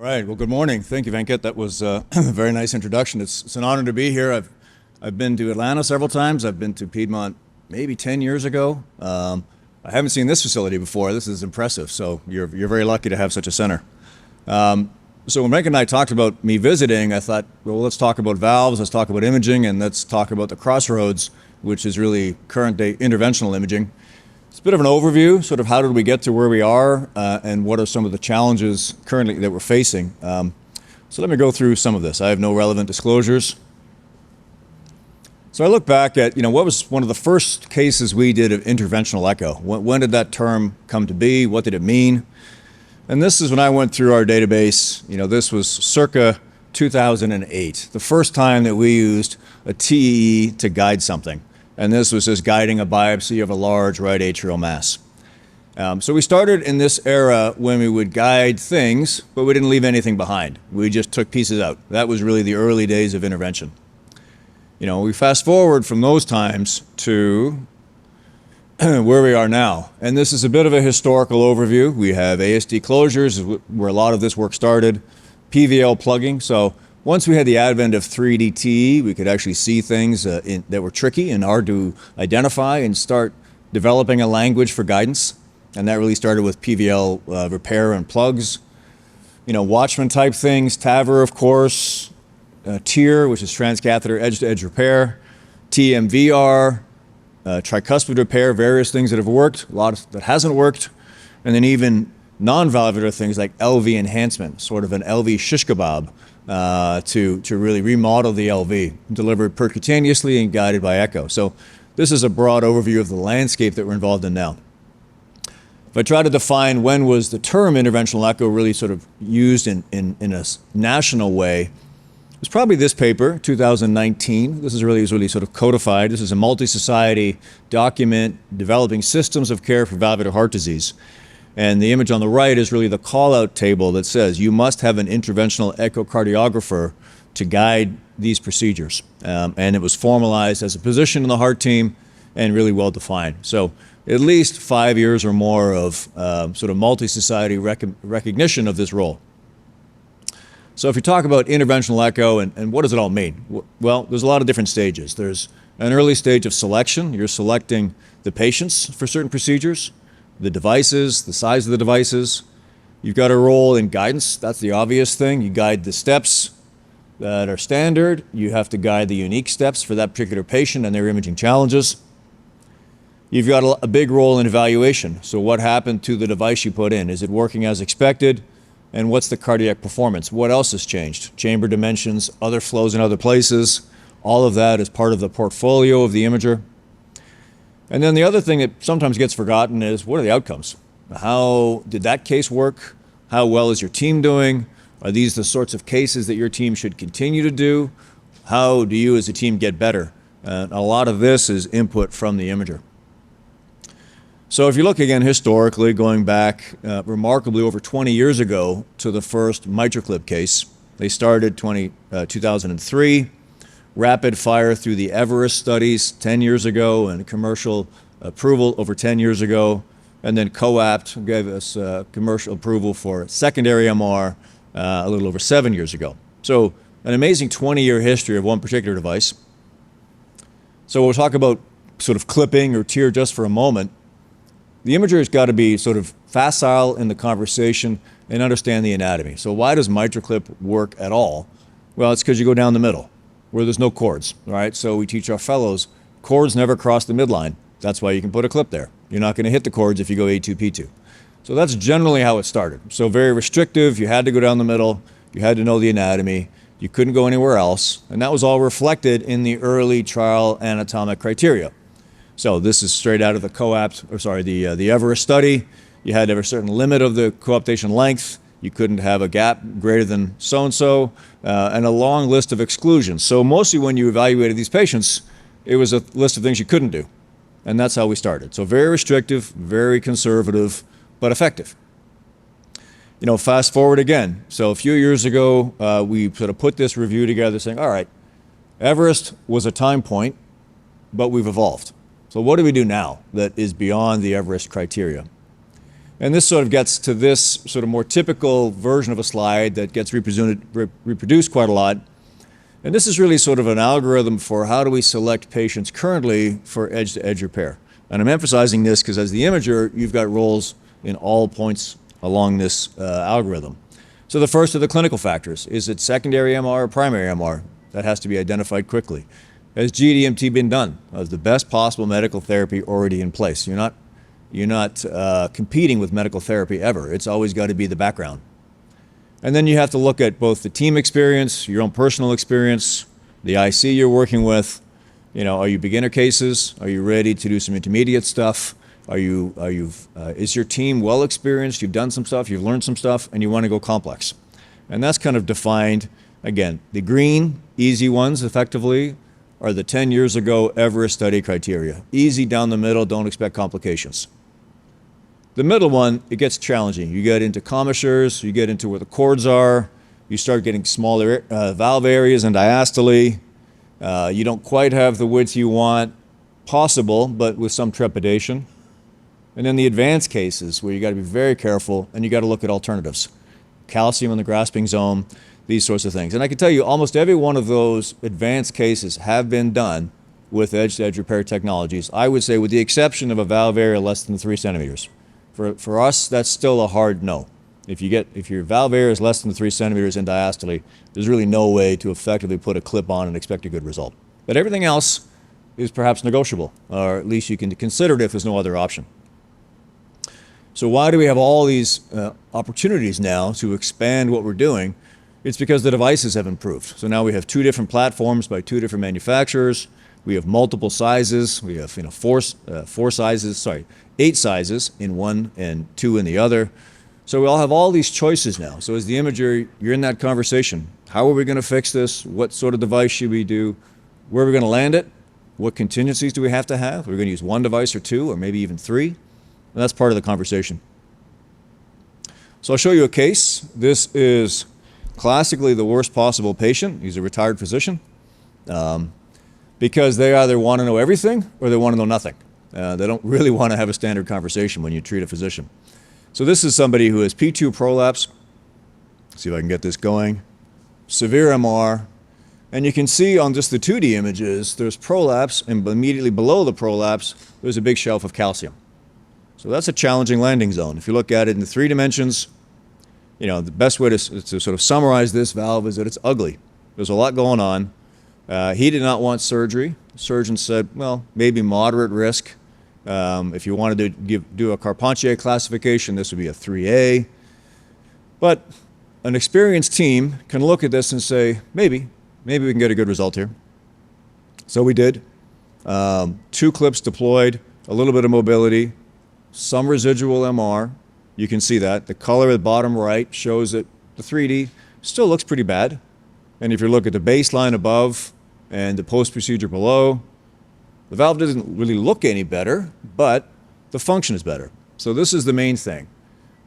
All right. Well, good morning. Thank you, Venkat. That was a very nice introduction. It's an honor to be here. I've been to Atlanta several times. I've been to Piedmont maybe 10 years ago. I haven't seen this facility before. This is impressive. So you're very lucky to have such a center. So when Venkat and I talked about me visiting, I thought, well, let's talk about valves, let's talk about imaging, and let's talk about the crossroads, which is really current day interventional imaging. It's a bit of an overview, sort of how did we get to where we are, and what are some of the challenges currently that we're facing. So let me go through some of this. I have no relevant disclosures. So I look back at, what was one of the first cases we did of interventional echo? When did that term come to be? What did it mean? And this is when I went through our database. This was circa 2008, the first time that we used a TEE to guide something. And this was just guiding a biopsy of a large right atrial mass. So we started in this era when we would guide things, but we didn't leave anything behind. We just took pieces out. That was really the early days of intervention. We fast forward from those times to where we are now. And this is a bit of a historical overview. We have ASD closures, where a lot of this work started, PVL plugging. So once we had the advent of 3D TE, we could actually see things that were tricky and hard to identify and start developing a language for guidance. And that really started with PVL repair and plugs. Watchman type things, TAVR, of course, TEER, which is transcatheter edge-to-edge repair, TMVR, tricuspid repair, various things that have worked, a lot that hasn't worked, and then even non-valvular things like LV enhancement, sort of an LV shish kebab, to really remodel the LV, delivered percutaneously and guided by echo. So this is a broad overview of the landscape that we're involved in now. If I try to define when was the term interventional echo really sort of used in a national way, it was probably this paper, 2019. This is really sort of codified. This is a multi-society document developing systems of care for valvular heart disease. And the image on the right is really the call-out table that says you must have an interventional echocardiographer to guide these procedures. And it was formalized as a position in the heart team and really well defined. So at least 5 years or more of sort of multi-society recognition of this role. So if you talk about interventional echo and what does it all mean? Well, there's a lot of different stages. There's an early stage of selection. You're selecting the patients for certain procedures, the devices, the size of the devices. You've got a role in guidance. That's the obvious thing. You guide the steps that are standard. You have to guide the unique steps for that particular patient and their imaging challenges. You've got a big role in evaluation. So what happened to the device you put in? Is it working as expected? And what's the cardiac performance? What else has changed? Chamber dimensions, other flows in other places. All of that is part of the portfolio of the imager. And then the other thing that sometimes gets forgotten is, what are the outcomes? How did that case work? How well is your team doing? Are these the sorts of cases that your team should continue to do? How do you as a team get better? And a lot of this is input from the imager. So if you look again historically, going back remarkably over 20 years ago to the first MitraClip case, they started 2003, rapid fire through the Everest studies 10 years ago and commercial approval over 10 years ago, and then COAPT gave us commercial approval for secondary MR a little over 7 years ago. So an amazing 20-year history of one particular device. So we'll talk about sort of clipping or TEER just for a moment. The imager has got to be sort of facile in the conversation and understand the anatomy. So why does MitraClip work at all? Well, it's because you go down the middle where there's no cords, all right? So we teach our fellows, cords never cross the midline. That's why you can put a clip there. You're not going to hit the cords if you go A2, P2. So that's generally how it started. So very restrictive. You had to go down the middle. You had to know the anatomy. You couldn't go anywhere else. And that was all reflected in the early trial anatomic criteria. So this is straight out of the the Everest study. You had to have a certain limit of the coaptation length. You couldn't have a gap greater than so-and-so, and a long list of exclusions. So mostly when you evaluated these patients, it was a list of things you couldn't do. And that's how we started. So very restrictive, very conservative, but effective. Fast forward again. So a few years ago, we sort of put this review together saying, all right, Everest was a time point, but we've evolved. So what do we do now that is beyond the Everest criteria? And this sort of gets to this sort of more typical version of a slide that gets reproduced quite a lot. And this is really sort of an algorithm for how do we select patients currently for edge-to-edge repair. And I'm emphasizing this because as the imager, you've got roles in all points along this algorithm. So the first are the clinical factors. Is it secondary MR or primary MR? That has to be identified quickly. Has GDMT been done? Is the best possible medical therapy already in place? You're not competing with medical therapy ever. It's always got to be the background. And then you have to look at both the team experience, your own personal experience, the IC you're working with. Are you beginner cases? Are you ready to do some intermediate stuff? Is your team well experienced? You've done some stuff, you've learned some stuff, and you want to go complex. And that's kind of defined, again, the green, easy ones effectively are the 10 years ago Everest study criteria. Easy down the middle, don't expect complications. The middle one, it gets challenging. You get into commissures, you get into where the cords are, you start getting smaller valve areas and diastole. You don't quite have the width you want, possible, but with some trepidation. And then the advanced cases where you got to be very careful and you got to look at alternatives. Calcium in the grasping zone, these sorts of things. And I can tell you almost every one of those advanced cases have been done with edge-to-edge repair technologies. I would say with the exception of a valve area less than 3 centimeters. For us, that's still a hard no. If your valve area is less than 3 centimeters in diastole, there's really no way to effectively put a clip on and expect a good result. But everything else is perhaps negotiable, or at least you can consider it if there's no other option. So why do we have all these opportunities now to expand what we're doing? It's because the devices have improved. So now we have 2 different platforms by 2 different manufacturers. We have multiple sizes. We have 8 sizes in one and 2 in the other. So we all have all these choices now. So as the imager, you're in that conversation. How are we going to fix this? What sort of device should we do? Where are we going to land it? What contingencies do we have to have? Are we going to use 1 device or 2 or maybe even 3? And that's part of the conversation. So I'll show you a case. This is classically the worst possible patient. He's a retired physician because they either want to know everything or they want to know nothing. They don't really want to have a standard conversation when you treat a physician. So this is somebody who has P2 prolapse. Let's see if I can get this going. Severe MR. And you can see on just the 2D images, there's prolapse, and immediately below the prolapse, there's a big shelf of calcium. So that's a challenging landing zone. If you look at it in the 3 dimensions, the best way to sort of summarize this valve is that it's ugly. There's a lot going on. He did not want surgery. The surgeon said, well, maybe moderate risk. If you wanted to do a Carpentier classification, this would be a 3A. But an experienced team can look at this and say, maybe we can get a good result here. So we did. 2 clips deployed, a little bit of mobility, some residual MR. You can see that. The color at the bottom right shows that the 3D still looks pretty bad. And if you look at the baseline above and the post-procedure below, the valve doesn't really look any better, but the function is better. So this is the main thing.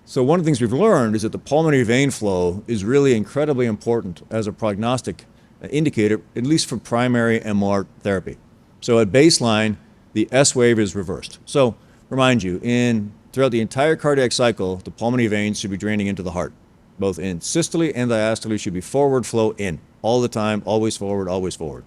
So one of the things we've learned is that the pulmonary vein flow is really incredibly important as a prognostic indicator, at least for primary MR therapy. So at baseline, the S wave is reversed. So remind you, throughout the entire cardiac cycle, the pulmonary veins should be draining into the heart. Both in systole and diastole should be forward flow in, all the time, always forward, always forward.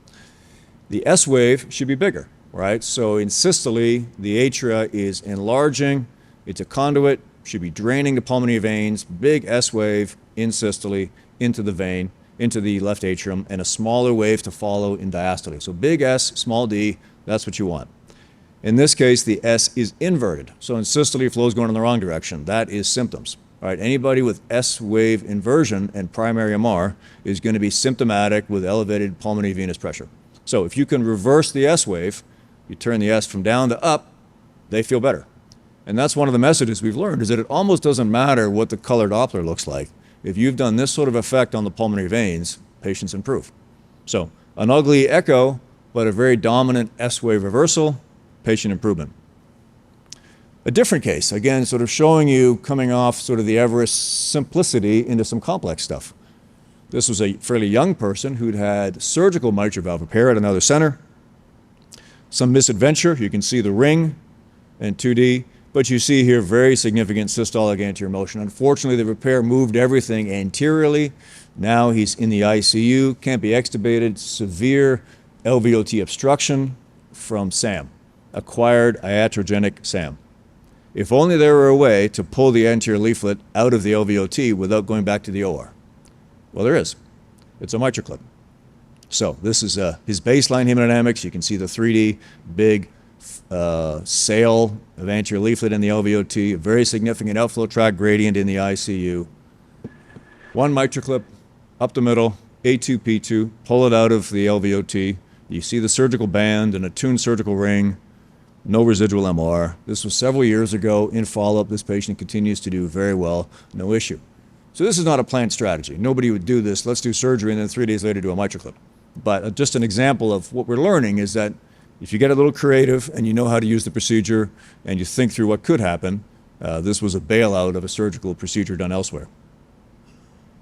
The S wave should be bigger, right? So in systole, the atria is enlarging, it's a conduit, should be draining the pulmonary veins, big S wave in systole, into the vein, into the left atrium, and a smaller wave to follow in diastole. So big S, small d, that's what you want. In this case, the S is inverted. So in systole, flow is going in the wrong direction. That is symptoms. All right, anybody with S wave inversion and primary MR is going to be symptomatic with elevated pulmonary venous pressure. So if you can reverse the S wave, you turn the S from down to up, they feel better. And that's one of the messages we've learned, is that it almost doesn't matter what the color Doppler looks like. If you've done this sort of effect on the pulmonary veins, patients improve. So an ugly echo, but a very dominant S wave reversal, patient improvement. A different case, again, sort of showing you coming off sort of the Everest simplicity into some complex stuff. This was a fairly young person who'd had surgical mitral valve repair at another center. Some misadventure, you can see the ring in 2D, But you see here very significant systolic anterior motion. Unfortunately, the repair moved everything anteriorly. Now he's in the ICU, can't be extubated, severe LVOT obstruction from SAM, acquired iatrogenic SAM. If only there were a way to pull the anterior leaflet out of the LVOT without going back to the OR. Well, there is. It's a MitraClip. So this is his baseline hemodynamics. You can see the 3D big sail of anterior leaflet in the LVOT, a very significant outflow tract gradient in the ICU. One MitraClip up the middle, A2, P2, pull it out of the LVOT. You see the surgical band and a tuned surgical ring, no residual MR. This was several years ago. In follow-up, this patient continues to do very well, no issue. So this is not a planned strategy. Nobody would do this. Let's do surgery and then 3 days later do a MitraClip. But just an example of what we're learning is that if you get a little creative and you know how to use the procedure and you think through what could happen, this was a bailout of a surgical procedure done elsewhere.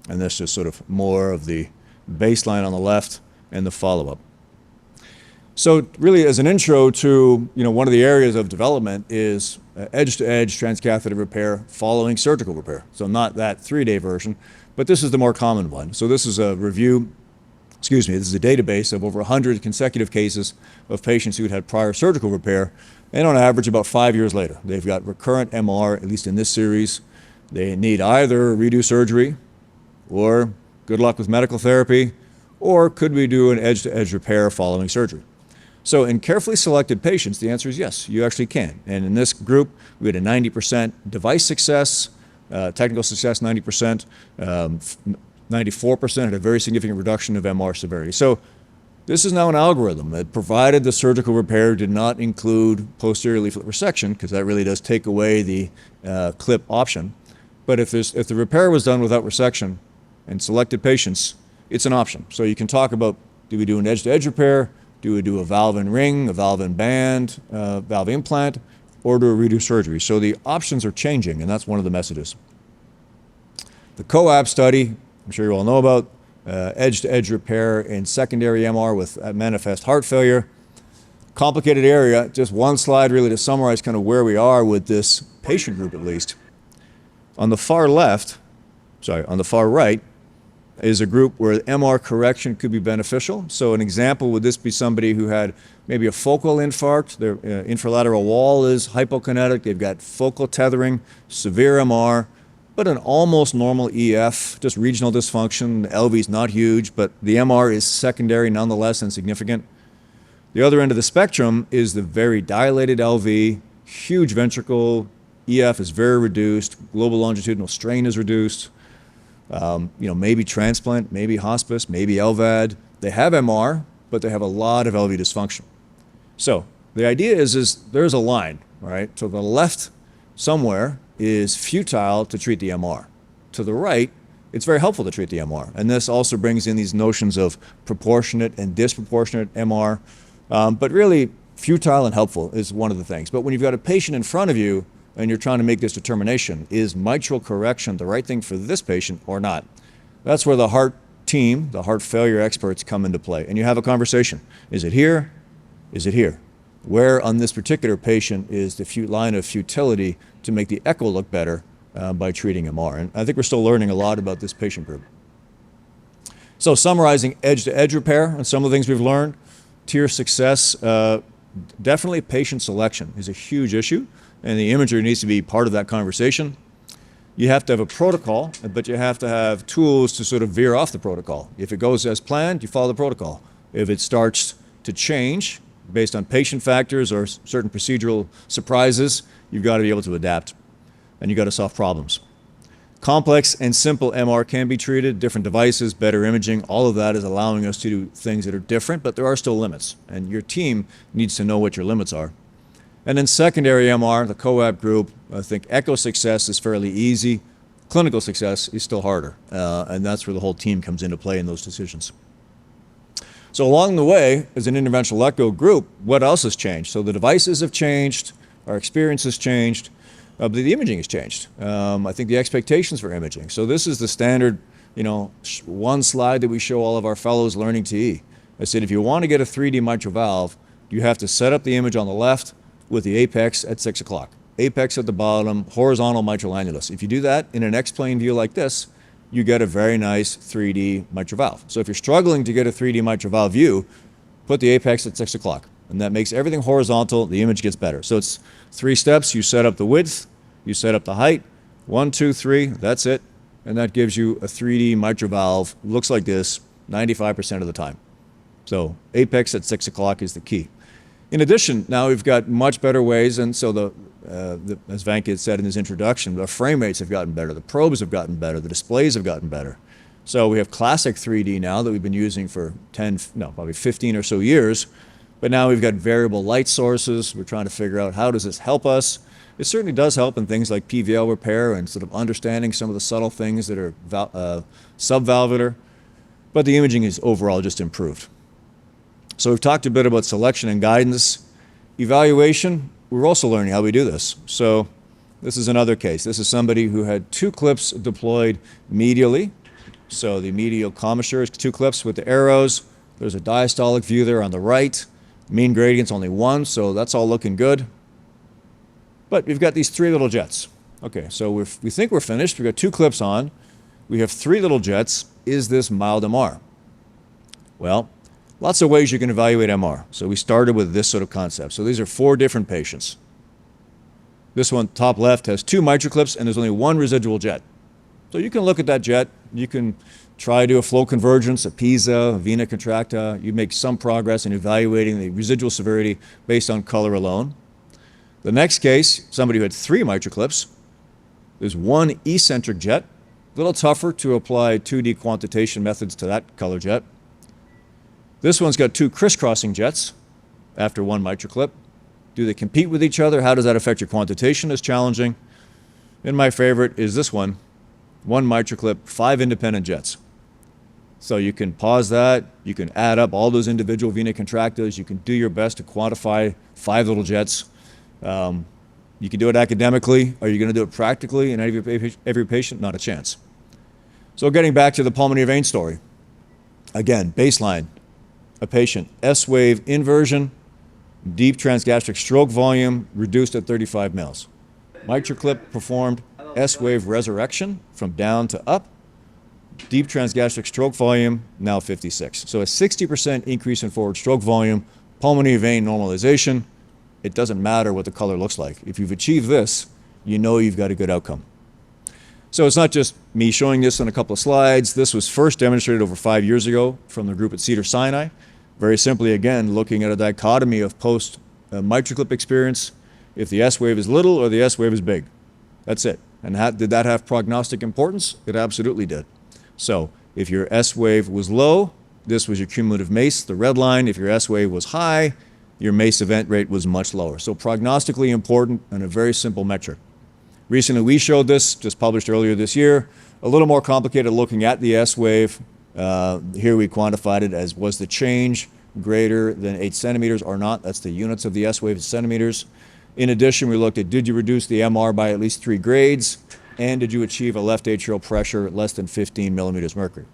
And that's just sort of more of the baseline on the left and the follow-up. So really, as an intro to one of the areas of development is edge-to-edge transcatheter repair following surgical repair. So not that 3-day version, but this is the more common one. So this is a review, this is a database of over 100 consecutive cases of patients who'd had prior surgical repair, and on average about 5 years later, they've got recurrent MR, at least in this series. They need either redo surgery, or good luck with medical therapy, or could we do an edge-to-edge repair following surgery? So in carefully selected patients, the answer is yes, you actually can. And in this group, we had a 90% device success, technical success 90%, 94% had a very significant reduction of MR severity. So this is now an algorithm that provided the surgical repair did not include posterior leaflet resection, because that really does take away the clip option. But if the repair was done without resection in selected patients, it's an option. So you can talk about, do we do an edge-to-edge repair? Do we do a valve and ring, a valve and band, valve implant, or do we redo surgery? So the options are changing, and that's one of the messages. The COAB study, I'm sure you all know about, edge-to-edge repair in secondary MR with manifest heart failure. Complicated area, just one slide really to summarize kind of where we are with this patient group at least. On the far right, is a group where MR correction could be beneficial. So an example, would this be somebody who had maybe a focal infarct, their infralateral wall is hypokinetic, they've got focal tethering, severe MR, but an almost normal EF, just regional dysfunction, the LV is not huge, but the MR is secondary nonetheless and significant. The other end of the spectrum is the very dilated LV, huge ventricle, EF is very reduced, global longitudinal strain is reduced, maybe transplant, maybe hospice, maybe LVAD. They have MR, but they have a lot of LV dysfunction. So the idea is there's a line, right? To the left somewhere is futile to treat the MR. To the right, it's very helpful to treat the MR. And this also brings in these notions of proportionate and disproportionate MR. But really, futile and helpful is one of the things. But when you've got a patient in front of you and you're trying to make this determination, is mitral correction the right thing for this patient or not? That's where the heart team, the heart failure experts come into play. And you have a conversation. Is it here? Is it here? Where on this particular patient is the line of futility to make the echo look better by treating MR? And I think we're still learning a lot about this patient group. So summarizing edge-to-edge repair and some of the things we've learned, TEER success, definitely patient selection is a huge issue, and the imagery needs to be part of that conversation. You have to have a protocol, but you have to have tools to sort of veer off the protocol. If it goes as planned, you follow the protocol. If it starts to change based on patient factors or certain procedural surprises, you've got to be able to adapt, and you've got to solve problems. Complex and simple MR can be treated, different devices, better imaging, all of that is allowing us to do things that are different, but there are still limits, and your team needs to know what your limits are. And then secondary MR, the COAB group, I think echo success is fairly easy. Clinical success is still harder, and that's where the whole team comes into play in those decisions. So along the way, as an interventional echo group, what else has changed? So the devices have changed, our experience has changed, but the imaging has changed. I think the expectations for imaging. So this is the standard, one slide that we show all of our fellows learning TE. I said, if you want to get a 3D mitral valve, you have to set up the image on the left with the apex at 6 o'clock. apex at the bottom, horizontal mitral annulus. If you do that in an X-plane view like this, you get a very nice 3D mitral valve. So if you're struggling to get a 3D mitral valve view, put the apex at 6 o'clock. And that makes everything horizontal, the image gets better. So it's 3 steps. You set up the width, you set up the height, 1, 2, 3, that's it. And that gives you a 3D mitral valve, looks like this, 95% of the time. So apex at 6 o'clock is the key. In addition, now we've got much better ways, and so as Venkat said in his introduction, the frame rates have gotten better, the probes have gotten better, the displays have gotten better. So we have classic 3D now that we've been using for probably 15 or so years, but now we've got variable light sources. We're trying to figure out how does this help us. It certainly does help in things like PVL repair and sort of understanding some of the subtle things that are subvalvular, but the imaging is overall just improved. So we've talked a bit about selection and guidance. Evaluation, we're also learning how we do this. So this is another case. This is somebody who had 2 clips deployed medially. So the medial commissure is 2 clips with the arrows. There's a diastolic view there on the right. Mean gradient's only 1, so that's all looking good. But we've got these 3 little jets. Okay, so we think we're finished. We've got 2 clips on. We have 3 little jets. Is this mild MR? Well, lots of ways you can evaluate MR. So we started with this sort of concept. So these are 4 different patients. This one, top left, has 2 mitral clips and there's only 1 residual jet. So you can look at that jet. You can try to do a flow convergence, a PISA, a vena contracta. You make some progress in evaluating the residual severity based on color alone. The next case, somebody who had 3 mitral clips. There's 1 eccentric jet. A little tougher to apply 2D quantitation methods to that color jet. This one's got 2 crisscrossing jets after 1 mitral clip. Do they compete with each other? How does that affect your quantitation? Is challenging. And my favorite is this one. 1 mitral clip, 5 independent jets. So you can pause that. You can add up all those individual vena contractas. You can do your best to quantify 5 little jets. You can do it academically. Are you going to do it practically in every patient? Not a chance. So getting back to the pulmonary vein story. Again, baseline, a patient, S-wave inversion, deep transgastric stroke volume reduced at 35 mils. Mitral clip performed S-wave resurrection from down to up. Deep transgastric stroke volume, now 56. So a 60% increase in forward stroke volume, pulmonary vein normalization. It doesn't matter what the color looks like. If you've achieved this, you know you've got a good outcome. So it's not just me showing this on a couple of slides. This was first demonstrated over 5 years ago from the group at Cedars-Sinai. Very simply, again, looking at a dichotomy of post-mitral clip experience. If the S-wave is little or the S-wave is big. That's it. And did that have prognostic importance? It absolutely did. So if your S-wave was low, this was your cumulative MACE, the red line. If your S-wave was high, your MACE event rate was much lower. So prognostically important and a very simple metric. Recently we showed this, just published earlier this year, a little more complicated looking at the S-wave. Here we quantified it as was the change greater than 8 centimeters or not. That's the units of the S-wave in centimeters. In addition, we looked at did you reduce the MR by at least 3 grades and did you achieve a left atrial pressure less than 15 millimeters mercury.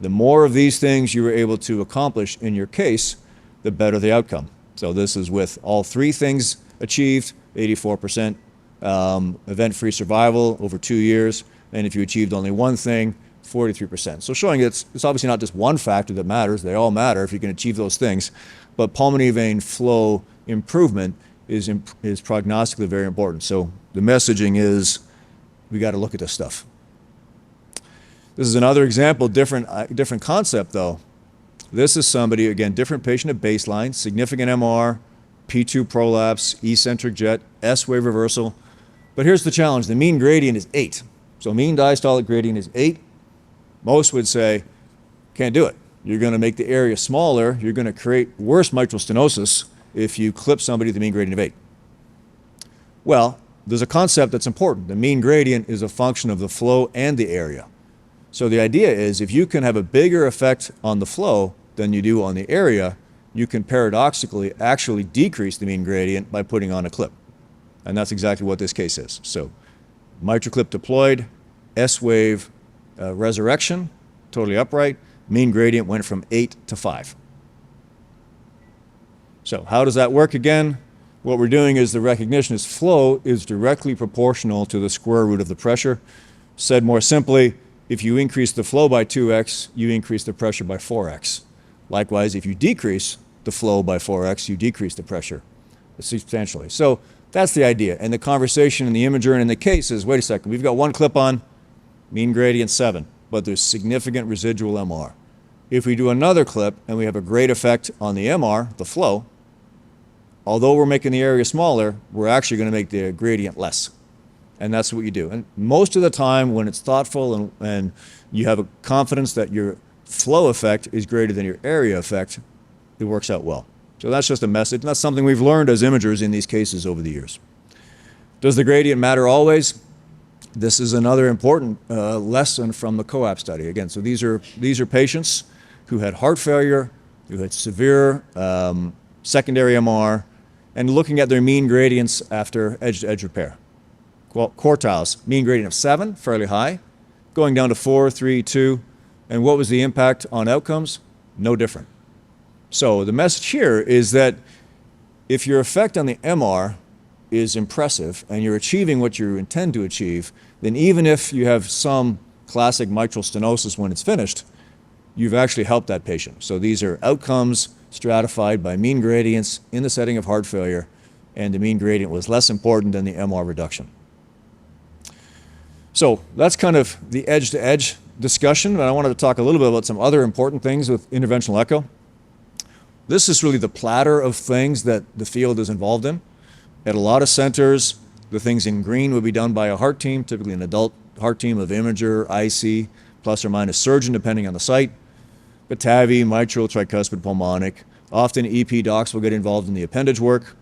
The more of these things you were able to accomplish in your case, the better the outcome. So this is with all 3 things achieved, 84% event-free survival over 2 years, and if you achieved only 1 thing, 43%. So showing it's obviously not just one factor that matters, they all matter if you can achieve those things, but pulmonary vein flow improvement is prognostically very important. So the messaging is we got to look at this stuff. This is another example, different concept though. This is somebody, again, different patient at baseline, significant MR, P2 prolapse, eccentric jet, S-wave reversal. But here's the challenge, the mean gradient is 8. So mean diastolic gradient is 8. Most would say, can't do it. You're going to make the area smaller. You're going to create worse mitral stenosis if you clip somebody with a mean gradient of 8. Well, there's a concept that's important. The mean gradient is a function of the flow and the area. So the idea is if you can have a bigger effect on the flow than you do on the area, you can paradoxically actually decrease the mean gradient by putting on a clip. And that's exactly what this case is. So mitral clip deployed, S-wave resurrection, totally upright, mean gradient went from 8 to 5. So how does that work again? what we're doing is the recognition is flow is directly proportional to the square root of the pressure. Said more simply, if you increase the flow by 2x, you increase the pressure by 4x. Likewise, if you decrease the flow by 4x, you decrease the pressure substantially. So that's the idea. And the conversation in the imager and in the case is, wait a second, we've got one clip on, mean gradient 7, but there's significant residual MR. If we do another clip and we have a great effect on the MR, the flow, although we're making the area smaller, we're actually going to make the gradient less. And that's what you do. And most of the time when it's thoughtful and you have a confidence that your flow effect is greater than your area effect, it works out well. So that's just a message. And that's something we've learned as imagers in these cases over the years. Does the gradient matter always? This is another important lesson from the COAP study. Again, so these are patients who had heart failure, who had severe secondary MR, and looking at their mean gradients after edge-to-edge repair. Quartiles, mean gradient of 7, fairly high, going down to 4, 3, 2, and what was the impact on outcomes? No different. So the message here is that if your effect on the MR is impressive and you're achieving what you intend to achieve, then even if you have some classic mitral stenosis when it's finished, you've actually helped that patient. So these are outcomes stratified by mean gradients in the setting of heart failure, and the mean gradient was less important than the MR reduction. So that's kind of the edge-to-edge discussion, and I wanted to talk a little bit about some other important things with interventional echo. This is really the platter of things that the field is involved in. At a lot of centers, the things in green would be done by a heart team, typically an adult heart team of imager, IC, plus or minus surgeon, depending on the site. But TAVI, mitral, tricuspid, pulmonic. Often EP docs will get involved in the appendage work,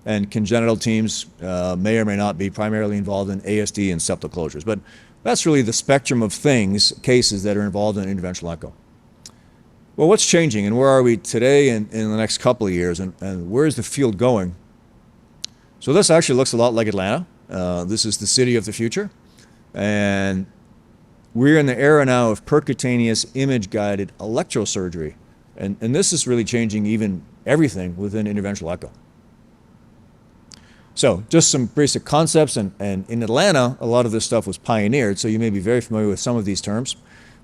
and congenital teams may or may not be primarily involved in ASD and septal closures. But that's really the spectrum of things, cases that are involved in interventional echo. Well, what's changing and where are we today and in the next couple of years, and where is the field going? So this actually looks a lot like Atlanta. This is the city of the future. And we're in the era now of percutaneous image-guided electrosurgery. And this is really changing even everything within interventional echo. So just some basic concepts, and in Atlanta, a lot of this stuff was pioneered, so you may be very familiar with some of these terms.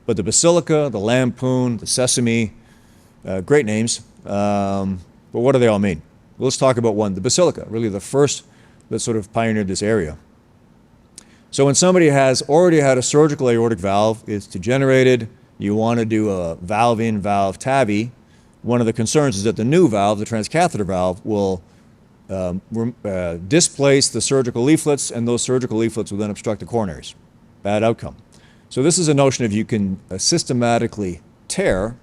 But the Basilica, the Lampoon, the Sesame, great names, but what do they all mean? Well, let's talk about one, the Basilica, really the first that sort of pioneered this area. So when somebody has already had a surgical aortic valve, it's degenerated, you want to do a valve-in, valve TAVI, one of the concerns is that the new valve, the transcatheter valve, will displace the surgical leaflets, and those surgical leaflets will then obstruct the coronaries. Bad outcome. So this is a notion of you can systematically tear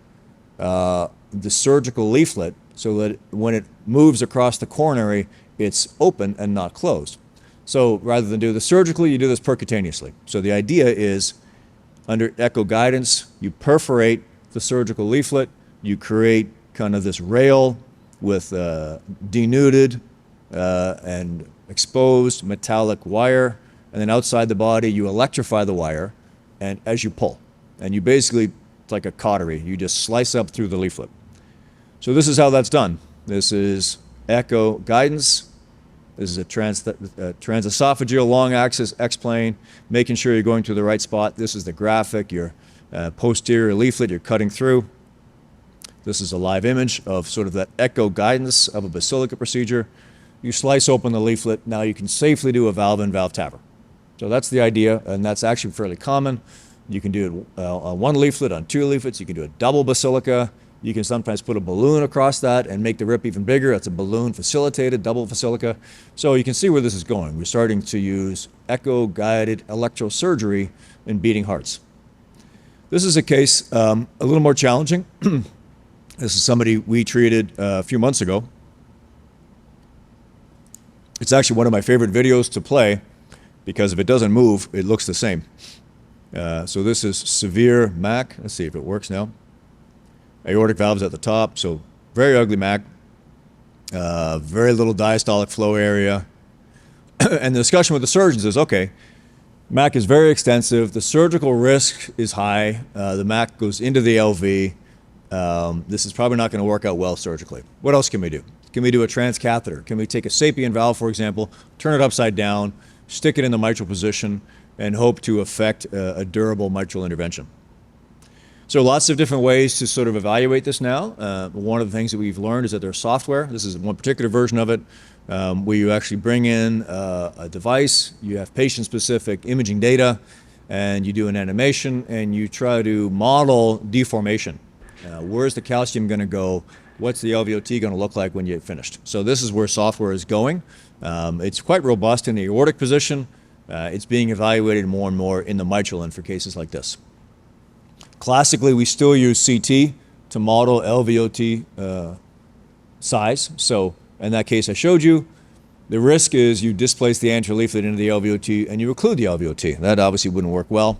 the surgical leaflet so that when it moves across the coronary, it's open and not closed. So rather than do this surgically, you do this percutaneously. So the idea is, under echo guidance, you perforate the surgical leaflet, you create kind of this rail with denuded and exposed metallic wire, and then outside the body, you electrify the wire, and as you pull. And you basically, it's like a cautery, you just slice up through the leaflet. So this is how that's done. This is echo guidance. This is a transesophageal long axis X-plane, making sure you're going to the right spot. This is the graphic, your posterior leaflet you're cutting through. This is a live image of sort of that echo guidance of a Basilica procedure. You slice open the leaflet, now you can safely do a valve-in, valve TAVR. So that's the idea, and that's actually fairly common. You can do it on one leaflet, on two leaflets, you can do a double Basilica. You can sometimes put a balloon across that and make the rip even bigger. That's a balloon facilitated double Basilica. So you can see where this is going. We're starting to use echo-guided electrosurgery in beating hearts. This is a case a little more challenging. This is somebody we treated a few months ago. It's actually one of my favorite videos to play because if it doesn't move, it looks the same. So this is severe MAC. Let's see if it works now. Aortic valves at the top, so very ugly MAC, very little diastolic flow area. And the discussion with the surgeons is, okay, MAC is very extensive, the surgical risk is high, the MAC goes into the LV, this is probably not going to work out well surgically. What else can we do? Can we do a transcatheter? Can we take a sapien valve, for example, turn it upside down, stick it in the mitral position, and hope to affect a durable mitral intervention? So lots of different ways to sort of evaluate this now. One of the things that we've learned is that there's software. This is one particular version of it, where you actually bring in a device, you have patient-specific imaging data, and you do an animation, and you try to model deformation. Where's the calcium going to go? What's the LVOT going to look like when you get finished? So this is where software is going. It's quite robust in the aortic position. It's being evaluated more and more in the mitral and for cases like this. Classically, we still use CT to model LVOT size. So in that case I showed you, the risk is you displace the anterior leaflet into the LVOT and you occlude the LVOT. That obviously wouldn't work well.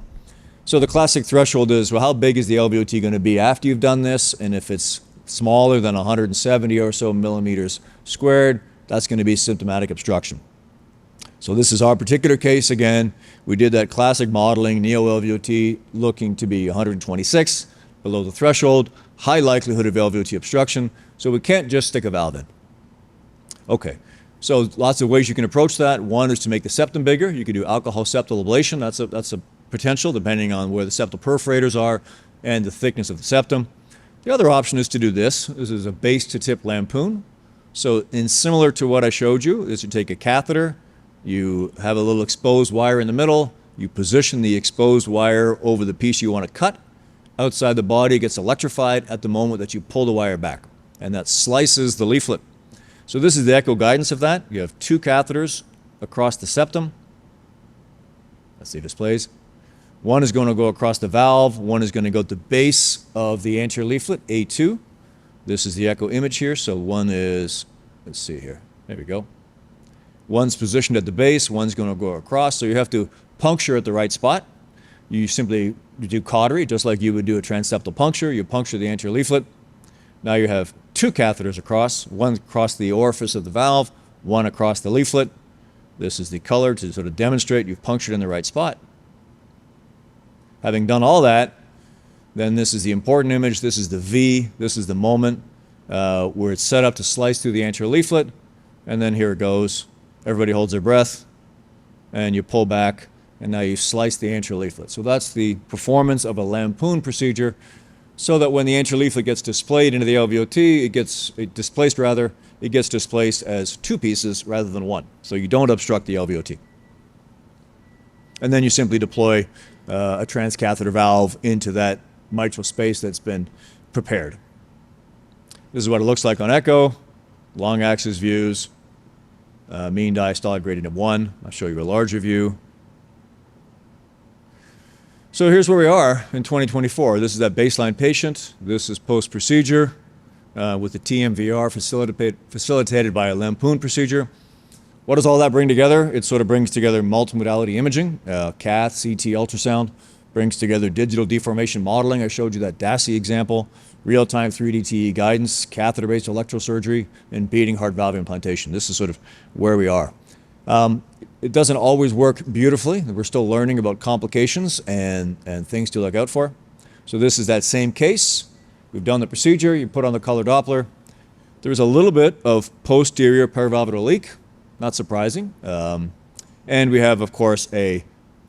So the classic threshold is, well, how big is the LVOT going to be after you've done this? And if it's smaller than 170 or so millimeters squared, that's going to be symptomatic obstruction. So this is our particular case. Again, we did that classic modeling, neo-LVOT looking to be 126, below the threshold, high likelihood of LVOT obstruction, so we can't just stick a valve in. Okay, so lots of ways you can approach that. One is to make the septum bigger. You could do alcohol septal ablation. That's a potential depending on where the septal perforators are and the thickness of the septum. The other option is to do this. This is a base to tip lampoon. So similar to what I showed you, is you take a catheter, you have a little exposed wire in the middle, you position the exposed wire over the piece you want to cut. Outside the body, it gets electrified at the moment that you pull the wire back, and that slices the leaflet. So this is the echo guidance of that. You have two catheters across the septum. Let's see if this plays. One is going to go across the valve, one is going to go to the base of the anterior leaflet, A2. This is the echo image here, so one is, let's see here, there we go. One's positioned at the base, one's going to go across, so you have to puncture at the right spot. You simply do cautery, just like you would do a transeptal puncture. You puncture the anterior leaflet. Now you have two catheters across, one across the orifice of the valve, one across the leaflet. This is the color to sort of demonstrate you've punctured in the right spot. Having done all that, then this is the important image. This is the V. This is the moment where it's set up to slice through the anterior leaflet, and then here it goes. Everybody holds their breath, and you pull back, and now you slice the anterior leaflet. So that's the performance of a lampoon procedure, so that when the anterior leaflet gets displayed into the LVOT, it gets displaced as two pieces rather than one. So you don't obstruct the LVOT. And then you simply deploy a transcatheter valve into that mitral space that's been prepared. This is what it looks like on echo, long axis views. Mean diastolic gradient of 1. I'll show you a larger view. So here's where we are in 2024. This is that baseline patient. This is post-procedure with the TMVR facilitated by a lampoon procedure. What does all that bring together? It sort of brings together multimodality imaging, cath, CT, ultrasound, brings together digital deformation modeling. I showed you that DASI example, real-time 3D TE guidance, catheter-based electrosurgery, and beating heart valve implantation. This is sort of where we are. It doesn't always work beautifully. We're still learning about complications and things to look out for. So this is that same case. We've done the procedure. You put on the color Doppler. There's a little bit of posterior paravalvular leak, not surprising. And we have, of course, a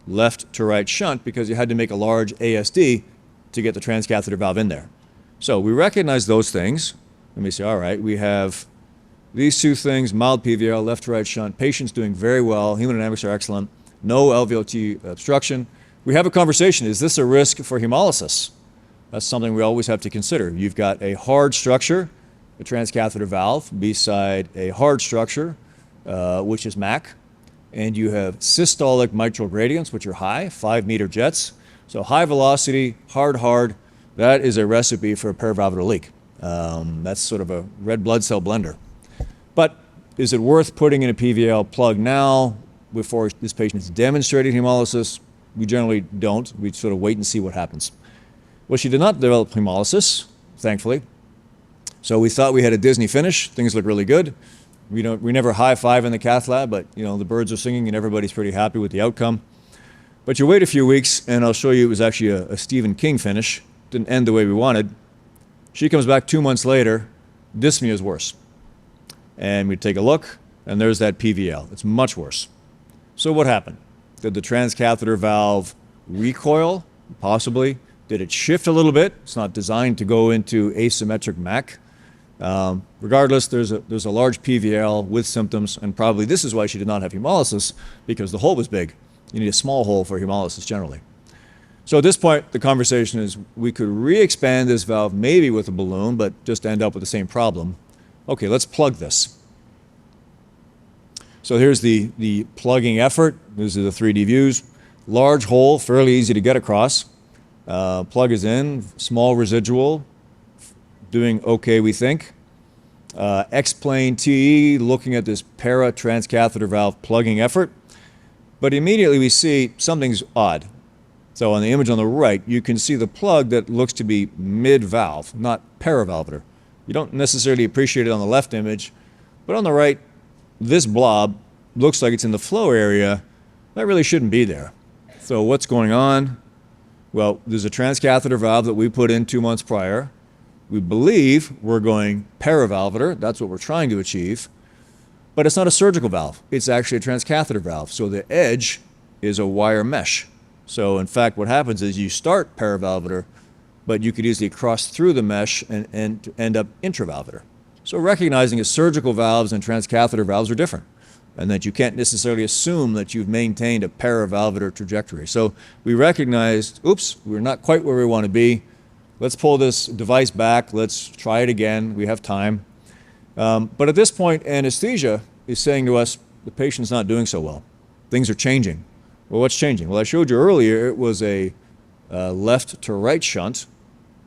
left to right shunt because you had to make a large ASD to get the transcatheter valve in there. So we recognize those things. Let me say, all right, we have these two things, mild PVL, left to right shunt, patient's doing very well, hemodynamics are excellent, no LVOT obstruction. We have a conversation, is this a risk for hemolysis? That's something we always have to consider. You've got a hard structure, a transcatheter valve, beside a hard structure, which is MAC, and you have systolic mitral gradients, which are high, 5-meter jets. So high velocity, hard, that is a recipe for a paravalvular leak. That's sort of a red blood cell blender. But is it worth putting in a PVL plug now before this patient has demonstrated hemolysis? We generally don't. We sort of wait and see what happens. Well, she did not develop hemolysis, thankfully. So we thought we had a Disney finish. Things look really good. We never high-five in the cath lab, but the birds are singing and everybody's pretty happy with the outcome. But you wait a few weeks and I'll show you it was actually a Stephen King finish. Didn't end the way we wanted. She comes back 2 months later, dyspnea is worse. and we take a look, and there's that PVL. It's much worse. So what happened? Did the transcatheter valve recoil? Possibly. Did it shift a little bit? It's not designed to go into asymmetric MAC. Regardless, there's a large PVL with symptoms, and probably this is why she did not have hemolysis, because the hole was big. You need a small hole for hemolysis generally. So at this point, the conversation is we could re-expand this valve maybe with a balloon, but just end up with the same problem. Okay, let's plug this. So here's the plugging effort. These are the 3D views. Large hole, fairly easy to get across. Plug is in, small residual, doing okay, we think. X-plane TE, looking at this para-transcatheter valve plugging effort. But immediately we see something's odd. So on the image on the right, you can see the plug that looks to be mid-valve, not paravalvular. You don't necessarily appreciate it on the left image, but on the right, this blob looks like it's in the flow area. That really shouldn't be there. So what's going on? Well, there's a transcatheter valve that we put in 2 months prior. We believe we're going paravalvular. That's what we're trying to achieve. But it's not a surgical valve. It's actually a transcatheter valve. So the edge is a wire mesh. So in fact, what happens is you start paravalvular, but you could easily cross through the mesh and end up intravalvular. So recognizing that surgical valves and transcatheter valves are different, and that you can't necessarily assume that you've maintained a paravalvular trajectory. So we recognized, oops, we're not quite where we want to be. Let's pull this device back. Let's try it again. We have time. But at this point, anesthesia is saying to us, the patient's not doing so well. Things are changing. Well, what's changing? Well, I showed you earlier it was a left to right shunt,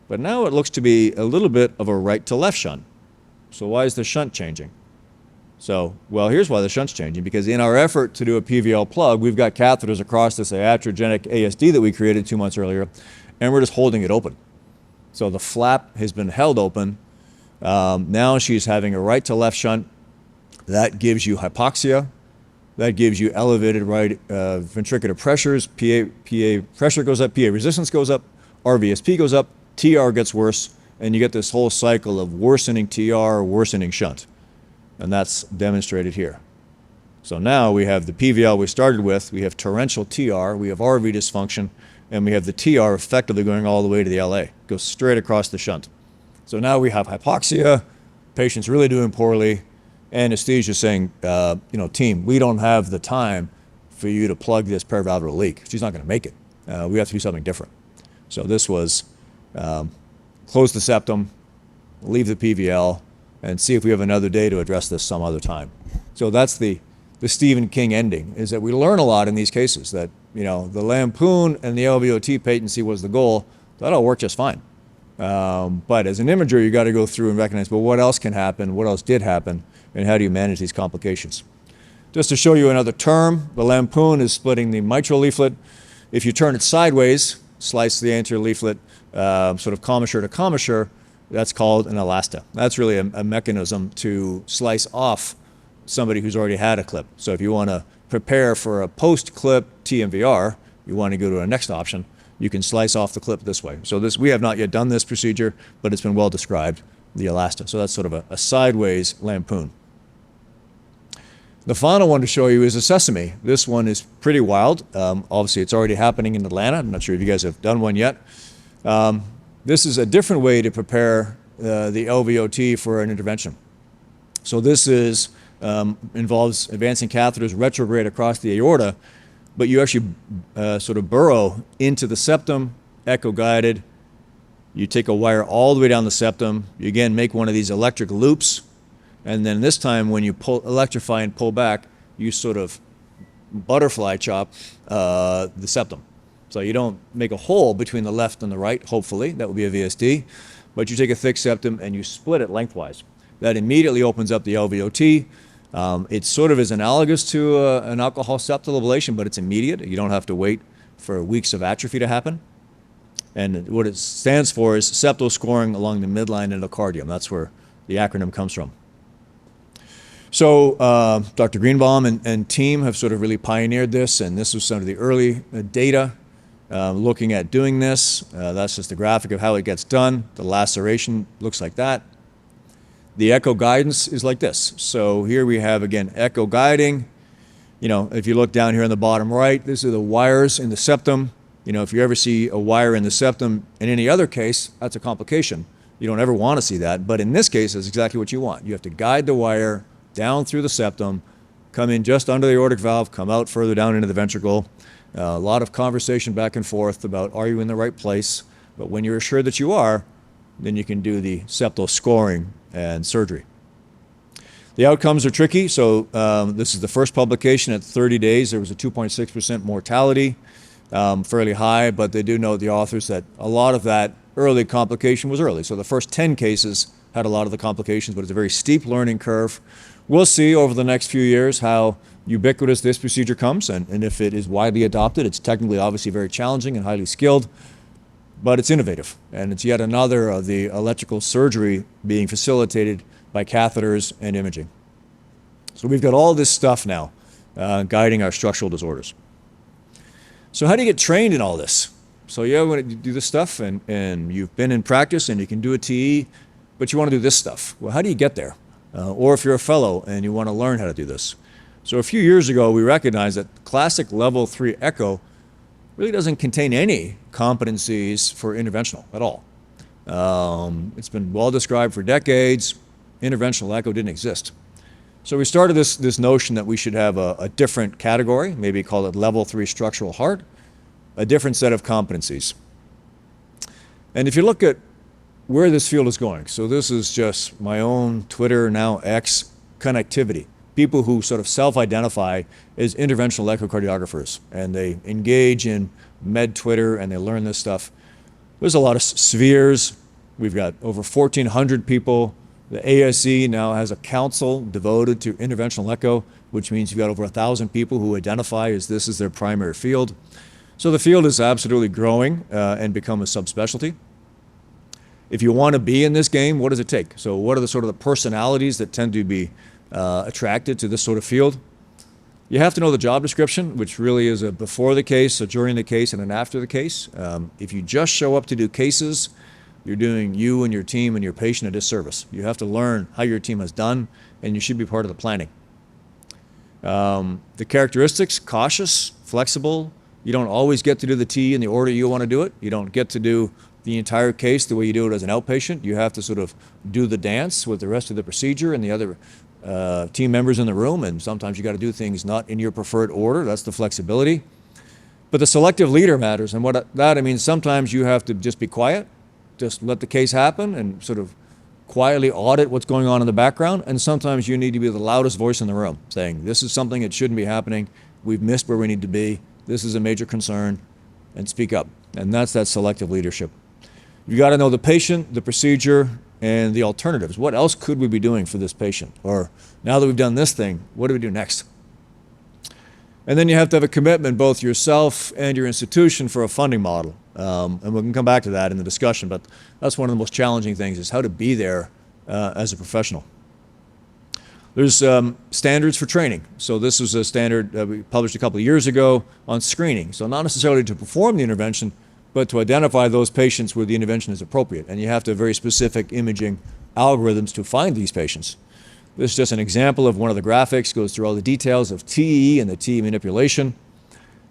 but now it looks to be a little bit of a right to left shunt. So why is the shunt changing? So, well, here's why the shunt's changing, because in our effort to do a PVL plug, we've got catheters across this iatrogenic ASD that we created 2 months earlier, and we're just holding it open. So the flap has been held open. Now she's having a right to left shunt. That gives you hypoxia. That gives you elevated right ventricular pressures. PA pressure goes up, PA resistance goes up, RVSP goes up, TR gets worse, and you get this whole cycle of worsening TR, worsening shunt. And that's demonstrated here. So now we have the PVL we started with, we have torrential TR, we have RV dysfunction, and we have the TR effectively going all the way to the LA. Goes straight across the shunt. So now we have hypoxia, patient's really doing poorly, anesthesia saying, team, we don't have the time for you to plug this paravalvular leak. She's not going to make it. We have to do something different. So this was close the septum, leave the PVL, and see if we have another day to address this some other time. So that's the Stephen King ending, is that we learn a lot in these cases, that the lampoon and the LVOT patency was the goal. That all worked just fine. But as an imager, you got to go through and recognize, well, what else can happen? What else did happen? And how do you manage these complications? Just to show you another term, the lampoon is splitting the mitral leaflet. If you turn it sideways, slice the anterior leaflet, sort of commissure to commissure, that's called an elasta. That's really a mechanism to slice off somebody who's already had a clip. So if you want to prepare for a post-clip TMVR, you want to go to a next option, you can slice off the clip this way. So we have not yet done this procedure, but it's been well described, the elasta. So that's sort of a sideways lampoon. The final one to show you is a sesame. This one is pretty wild. Obviously, it's already happening in Atlanta. I'm not sure if you guys have done one yet. This is a different way to prepare the LVOT for an intervention. So this involves advancing catheters retrograde across the aorta, but you actually sort of burrow into the septum, echo-guided. You take a wire all the way down the septum. You again make one of these electric loops, and then this time when you electrify and pull back, you sort of butterfly chop the septum. So you don't make a hole between the left and the right, hopefully, that would be a VSD, but you take a thick septum and you split it lengthwise. That immediately opens up the LVOT. It sort of is analogous to an alcohol septal ablation, but it's immediate. You don't have to wait for weeks of atrophy to happen. And what it stands for is septal scoring along the midline endocardium. That's where the acronym comes from. So Dr. Greenbaum and team have sort of really pioneered this, and this was some of the early data looking at doing this. That's just a graphic of how it gets done. The laceration looks like that. The echo guidance is like this. So here we have, again, echo guiding. If you look down here on the bottom right, these are the wires in the septum. If you ever see a wire in the septum in any other case, that's a complication. You don't ever want to see that. But in this case, that's exactly what you want. You have to guide the wire down through the septum, come in just under the aortic valve, come out further down into the ventricle. A lot of conversation back and forth about, are you in the right place? But when you're assured that you are, then you can do the septal scoring and surgery. The outcomes are tricky. So this is the first publication at 30 days. There was a 2.6% mortality, fairly high, but they do note, the authors, that a lot of that early complication was early. So the first 10 cases had a lot of the complications, but it's a very steep learning curve. We'll see over the next few years how ubiquitous this procedure comes, and if it is widely adopted. It's technically obviously very challenging and highly skilled, but it's innovative, and it's yet another of the electrical surgery being facilitated by catheters and imaging. So we've got all this stuff now guiding our structural disorders. So how do you get trained in all this? So yeah, when you do this stuff and you've been in practice and you can do a TE, but you want to do this stuff. Well, how do you get there? Or if you're a fellow and you want to learn how to do this. So a few years ago, we recognized that classic level 3 echo really doesn't contain any competencies for interventional at all. It's been well described for decades. Interventional echo didn't exist. So we started this notion that we should have a different category, maybe call it level 3 structural heart, a different set of competencies. And if you look at where this field is going, so this is just my own Twitter, now X, connectivity. People who sort of self-identify as interventional echocardiographers, and they engage in med Twitter and they learn this stuff. There's a lot of spheres. We've got over 1,400 people. The ASE now has a council devoted to interventional echo, which means you've got over 1,000 people who identify as this is their primary field. So the field is absolutely growing and become a subspecialty. If you want to be in this game, what does it take? So what are the sort of the personalities that tend to be attracted to this sort of field? You have to know the job description, which really is a before the case, a during the case, and an after the case. If you just show up to do cases, you're doing you and your team and your patient a disservice. You have to learn how your team has done, and you should be part of the planning. The characteristics: cautious, flexible. You don't always get to do the T in the order you want to do it. You don't get to do the entire case the way you do it as an outpatient. You have to sort of do the dance with the rest of the procedure and the other team members in the room, and sometimes you got to do things not in your preferred order. That's the flexibility. But the selective leader matters, and what that means, sometimes you have to just be quiet, just let the case happen and sort of quietly audit what's going on in the background, and sometimes you need to be the loudest voice in the room, saying this is something that shouldn't be happening, we've missed where we need to be, this is a major concern, and speak up. And that's that selective leadership. You got to know the patient, the procedure, and the alternatives. What else could we be doing for this patient? Or now that we've done this thing, what do we do next? And then you have to have a commitment, both yourself and your institution, for a funding model. And we can come back to that in the discussion, but that's one of the most challenging things, is how to be there as a professional. There's standards for training. So this was a standard that we published a couple of years ago on screening. So not necessarily to perform the intervention, but to identify those patients where the intervention is appropriate. And you have to have very specific imaging algorithms to find these patients. This is just an example of one of the graphics, goes through all the details of TE and the TE manipulation.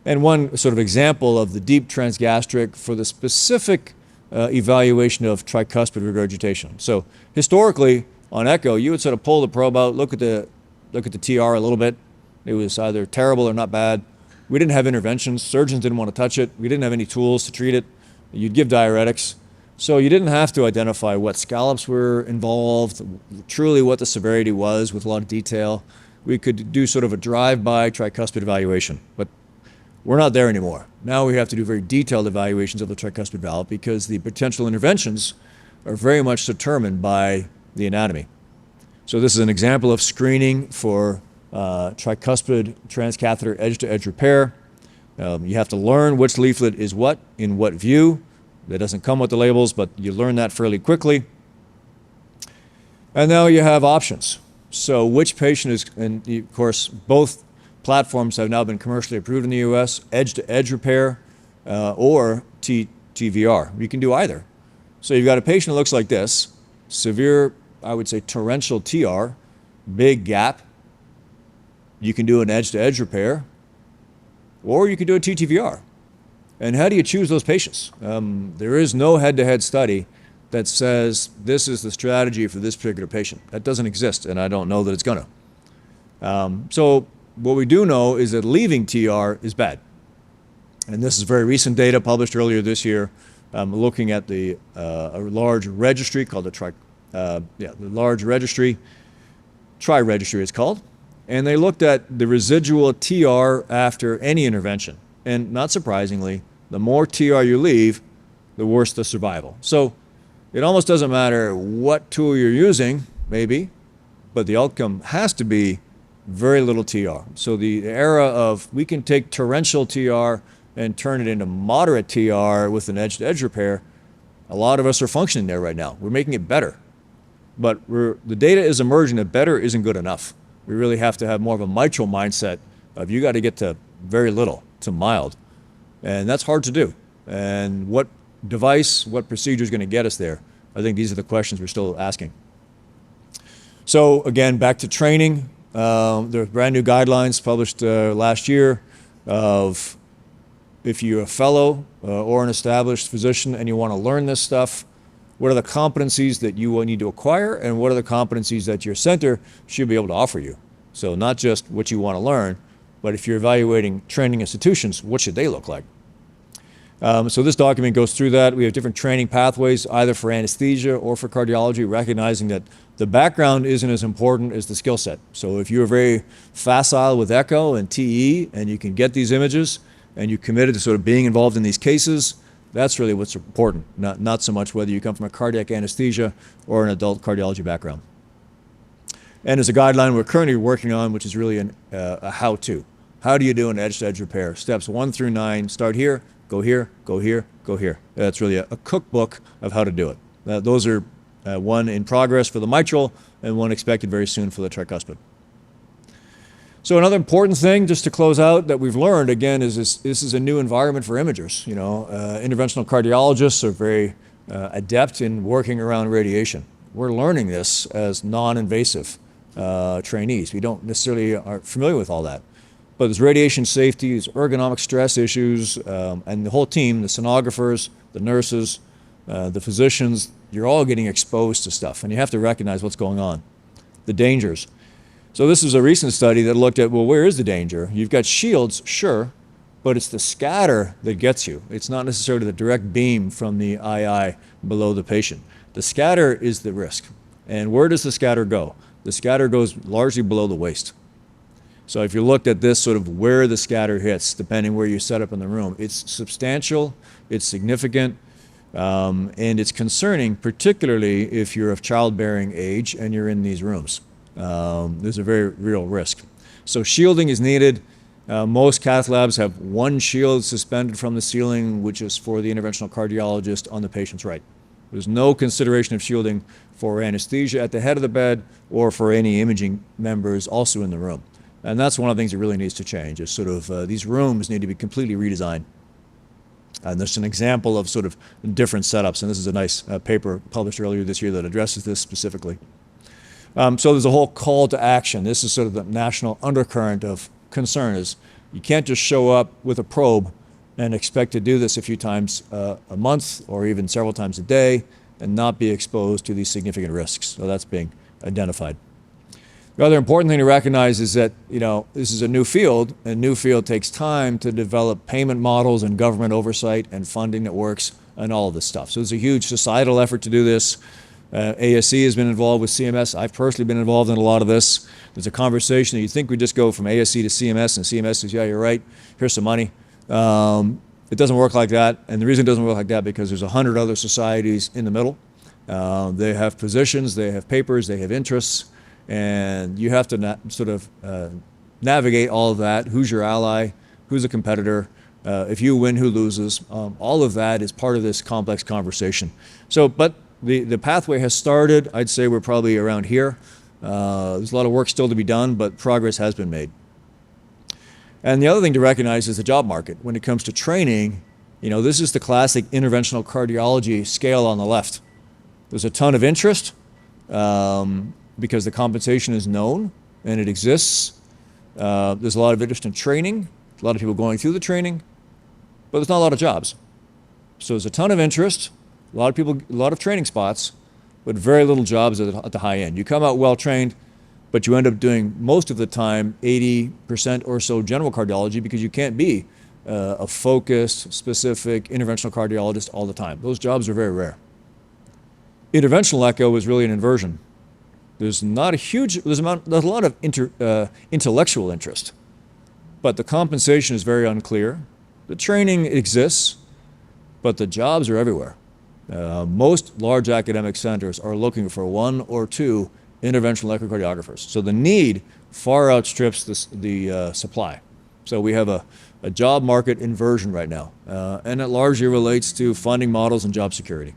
And one sort of example of the deep transgastric for the specific evaluation of tricuspid regurgitation. So historically, on echo, you would sort of pull the probe out, look at the TR a little bit. It was either terrible or not bad. We didn't have interventions. Surgeons didn't want to touch it. We didn't have any tools to treat it. You'd give diuretics. So you didn't have to identify what scallops were involved, truly what the severity was with a lot of detail. We could do sort of a drive-by tricuspid evaluation, but we're not there anymore. Now we have to do very detailed evaluations of the tricuspid valve because the potential interventions are very much determined by the anatomy. So this is an example of screening for tricuspid transcatheter edge-to-edge repair. You have to learn which leaflet is what in what view. That doesn't come with the labels, but you learn that fairly quickly. And now you have options. So which patient is, and of course, both platforms have now been commercially approved in the US, edge-to-edge repair or TTVR. You can do either. So you've got a patient that looks like this, severe I would say, torrential TR, big gap. You can do an edge-to-edge repair, or you can do a TTVR. And how do you choose those patients? There is no head-to-head study that says this is the strategy for this particular patient. That doesn't exist, and I don't know that it's gonna. So what we do know is that leaving TR is bad. And this is very recent data published earlier this year, looking at a large registry called the large registry, tri-registry it's called. And they looked at the residual TR after any intervention. And not surprisingly, the more TR you leave, the worse the survival. So it almost doesn't matter what tool you're using, maybe, but the outcome has to be very little TR. So the era of we can take torrential TR and turn it into moderate TR with an edge-to-edge repair, a lot of us are functioning there right now. We're making it better. But the data is emerging that better isn't good enough. We really have to have more of a mitral mindset of you got to get to very little, to mild. And that's hard to do. And what device, what procedure is going to get us there? I think these are the questions we're still asking. So again, back to training. There are brand new guidelines published last year of if you're a fellow or an established physician and you want to learn this stuff, what are the competencies that you will need to acquire, and what are the competencies that your center should be able to offer you? So not just what you want to learn, but if you're evaluating training institutions, what should they look like? So this document goes through that. We have different training pathways, either for anesthesia or for cardiology, recognizing that the background isn't as important as the skill set. So if you're very facile with echo and TE, and you can get these images, and you're committed to sort of being involved in these cases, that's really what's important, not so much whether you come from a cardiac anesthesia or an adult cardiology background. And there's a guideline we're currently working on, which is really a how-to. How do you do an edge-to-edge repair? Steps 1 through 9, start here, go here, go here, go here. That's really a cookbook of how to do it. Those are one in progress for the mitral and one expected very soon for the tricuspid. So another important thing, just to close out, that we've learned, again, is this is a new environment for imagers. You know, interventional cardiologists are very adept in working around radiation. We're learning this as non-invasive trainees. We don't necessarily are familiar with all that. But there's radiation safety, there's ergonomic stress issues, and the whole team, the sonographers, the nurses, the physicians, you're all getting exposed to stuff, and you have to recognize what's going on, the dangers. So this is a recent study that looked at, well, where is the danger? You've got shields, sure, but it's the scatter that gets you. It's not necessarily the direct beam from the II below the patient. The scatter is the risk. And where does the scatter go? The scatter goes largely below the waist. So if you looked at this sort of where the scatter hits, depending where you set up in the room, it's substantial, it's significant, and it's concerning, particularly if you're of childbearing age and you're in these rooms. There's a very real risk. So shielding is needed. Most cath labs have one shield suspended from the ceiling, which is for the interventional cardiologist on the patient's right. There's no consideration of shielding for anesthesia at the head of the bed or for any imaging members also in the room. And that's one of the things that really needs to change, is sort of these rooms need to be completely redesigned. And there's an example of sort of different setups, and this is a nice paper published earlier this year that addresses this specifically. So there's a whole call to action. This is sort of the national undercurrent of concern, is you can't just show up with a probe and expect to do this a few times a month or even several times a day and not be exposed to these significant risks. So that's being identified. The other important thing to recognize is that, you know, this is a new field, and new field takes time to develop payment models and government oversight and funding that works and all of this stuff. So it's a huge societal effort to do this. ASC has been involved with CMS. I've personally been involved in a lot of this. There's a conversation that you think we just go from ASC to CMS, and CMS says, yeah, you're right, here's some money. It doesn't work like that, and the reason it doesn't work like that because there's 100 other societies in the middle. They have positions, they have papers, they have interests, and you have to sort of navigate all of that. Who's your ally? Who's a competitor? If you win, who loses? All of that is part of this complex conversation. So, but the pathway has started. I'd say we're probably around here. There's a lot of work still to be done, but progress has been made. And the other thing to recognize is the job market. When it comes to training, you know, this is the classic interventional cardiology scale on the left. There's a ton of interest, because the compensation is known and it exists. There's a lot of interest in training, a lot of people going through the training, but there's not a lot of jobs. So there's a ton of interest, a lot of people, a lot of training spots, but very little jobs at the high end. You come out well trained, but you end up doing most of the time 80% or so general cardiology because you can't be a focused, specific interventional cardiologist all the time. Those jobs are very rare. Interventional echo is really an inversion. There's not a huge, there's a lot of intellectual interest, but the compensation is very unclear. The training exists, but the jobs are everywhere. Most large academic centers are looking for 1 or 2 interventional echocardiographers. So the need far outstrips the supply. So we have a job market inversion right now, and it largely relates to funding models and job security.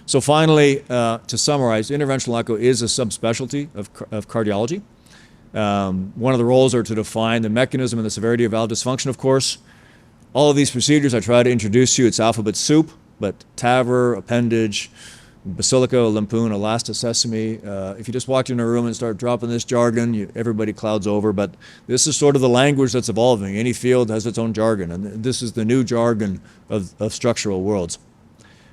So finally, to summarize, interventional echo is a subspecialty of cardiology. One of the roles are to define the mechanism and the severity of valve dysfunction, of course. All of these procedures I try to introduce you, it's alphabet soup, but TAVR, appendage, basilica, lampoon, elasticesimi. If you just walked in a room and start dropping this jargon, everybody clouds over, but this is sort of the language that's evolving. Any field has its own jargon, and this is the new jargon of structural worlds.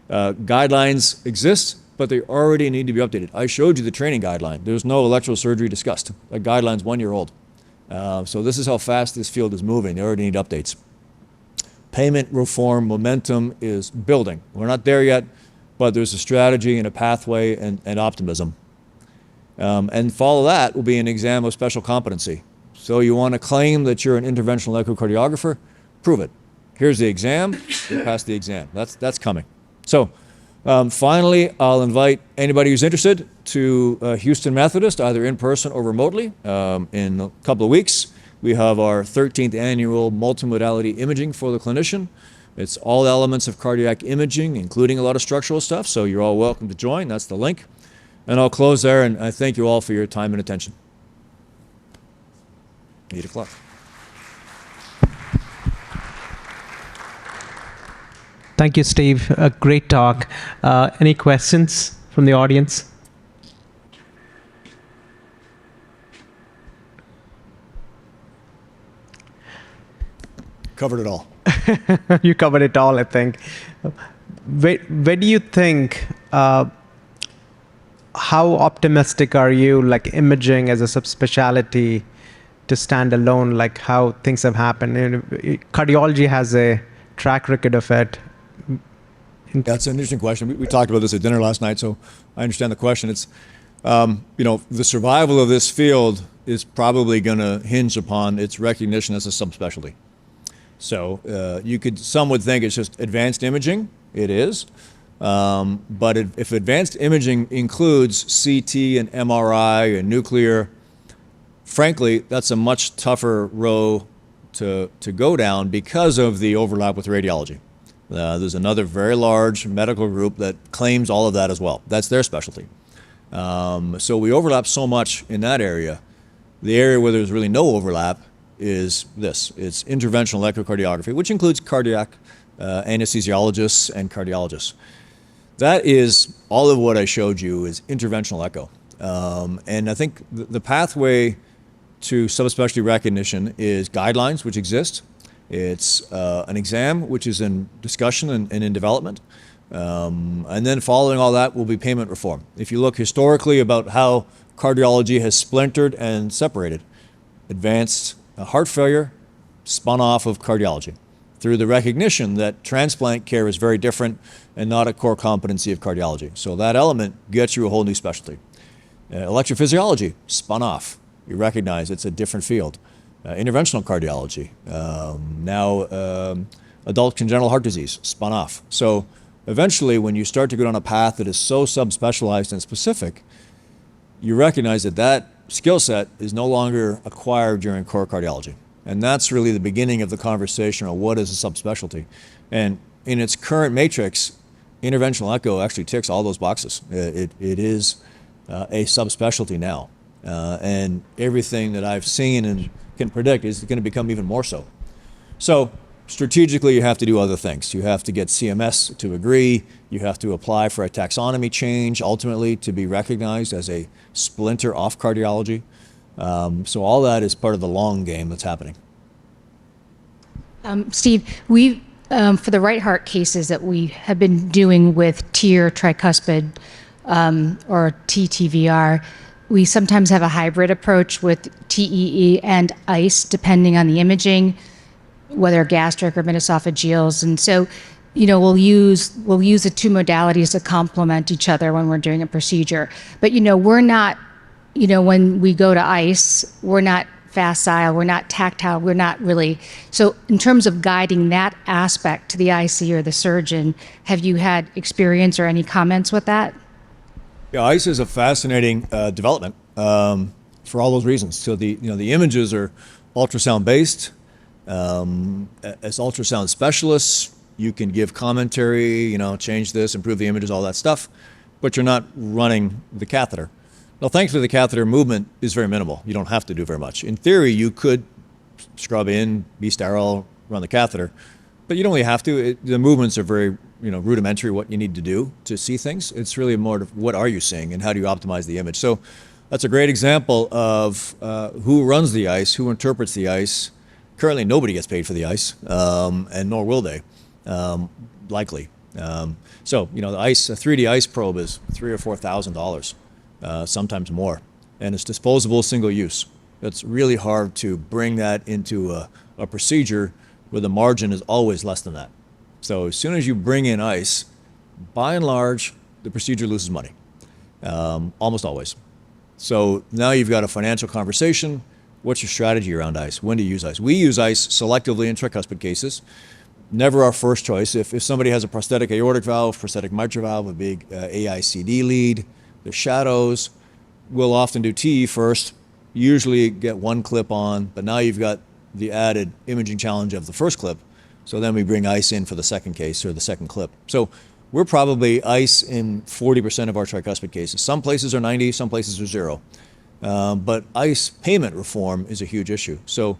Guidelines exist, but they already need to be updated. I showed you the training guideline. There's no electrosurgery discussed. That guideline's 1 year old. So this is how fast this field is moving. They already need updates. Payment reform momentum is building. We're not there yet, but there's a strategy and a pathway and optimism. And follow that will be an exam of special competency. So you want to claim that you're an interventional echocardiographer, prove it. Here's the exam, you pass the exam. That's coming. So finally, I'll invite anybody who's interested to Houston Methodist, either in person or remotely, in a couple of weeks. We have our 13th annual multimodality imaging for the clinician. It's all elements of cardiac imaging, including a lot of structural stuff, so you're all welcome to join. That's the link. And I'll close there, and I thank you all for your time and attention. 8 o'clock. Thank you, Steve. A great talk. Any questions from the audience? Covered it all. You covered it all, I think. Where do you think, how optimistic are you, like imaging as a subspecialty to stand alone, like how things have happened? Cardiology has a track record of it. That's an interesting question. We talked about this at dinner last night, so I understand the question. It's, the survival of this field is probably going to hinge upon its recognition as a subspecialty. So some would think it's just advanced imaging. It is. But if advanced imaging includes CT and MRI and nuclear, frankly, that's a much tougher row to go down because of the overlap with radiology. There's another very large medical group that claims all of that as well. That's their specialty. So we overlap so much in that area. The area where there's really no overlap is this. It's interventional echocardiography, which includes cardiac anesthesiologists and cardiologists. That is all of what I showed you is interventional echo. And I think the pathway to subspecialty recognition is guidelines, which exist. It's an exam, which is in discussion and in development. And then following all that will be payment reform. If you look historically about how cardiology has splintered and separated, advanced heart failure spun off of cardiology through the recognition that transplant care is very different and not a core competency of cardiology. So that element gets you a whole new specialty. Electrophysiology spun off. You recognize it's a different field. Interventional cardiology, now adult congenital heart disease spun off. So eventually when you start to go down a path that is so subspecialized and specific, you recognize that that skill set is no longer acquired during core cardiology. And that's really the beginning of the conversation on what is a subspecialty. And in its current matrix, interventional echo actually ticks all those boxes. It is a subspecialty now. And everything that I've seen and can predict is going to become even more so. So strategically, you have to do other things. You have to get CMS to agree. You have to apply for a taxonomy change, ultimately, to be recognized as a splinter off cardiology. So all that is part of the long game that's happening. Steve, we for the right heart cases that we have been doing with TEER tricuspid or TTVR, we sometimes have a hybrid approach with TEE and ICE, depending on the imaging, whether gastric or mid-esophageals. And so, we'll use the two modalities to complement each other when we're doing a procedure. But, we're not, when we go to ICE, we're not facile, we're not tactile, we're not really. So in terms of guiding that aspect to the IC or the surgeon, have you had experience or any comments with that? Yeah, ICE is a fascinating development for all those reasons. So the images are ultrasound based. As ultrasound specialists, you can give commentary, change this, improve the images, all that stuff, but you're not running the catheter. Now, thankfully, the catheter movement is very minimal. You don't have to do very much. In theory, you could scrub in, be sterile, run the catheter, but you don't really have to. The movements are very, rudimentary, what you need to do to see things. It's really more of what are you seeing and how do you optimize the image. So that's a great example of who runs the ICE, who interprets the ICE. Currently, nobody gets paid for the ICE, and nor will they, likely. So, the ICE, a 3D ICE probe is $3,000 or $4,000. Sometimes more, and it's disposable, single use. It's really hard to bring that into a procedure where the margin is always less than that. So as soon as you bring in ICE, by and large, the procedure loses money, almost always. So now you've got a financial conversation. What's your strategy around ICE? When do you use ICE? We use ICE selectively in tricuspid cases. Never our first choice. If somebody has a prosthetic aortic valve, prosthetic mitral valve, a big AICD lead, the shadows, we'll often do TE first, usually get one clip on, but now you've got the added imaging challenge of the first clip. So then we bring ICE in for the second case or the second clip. So we're probably ICE in 40% of our tricuspid cases. Some places are 90, some places are 0. But ICE payment reform is a huge issue. So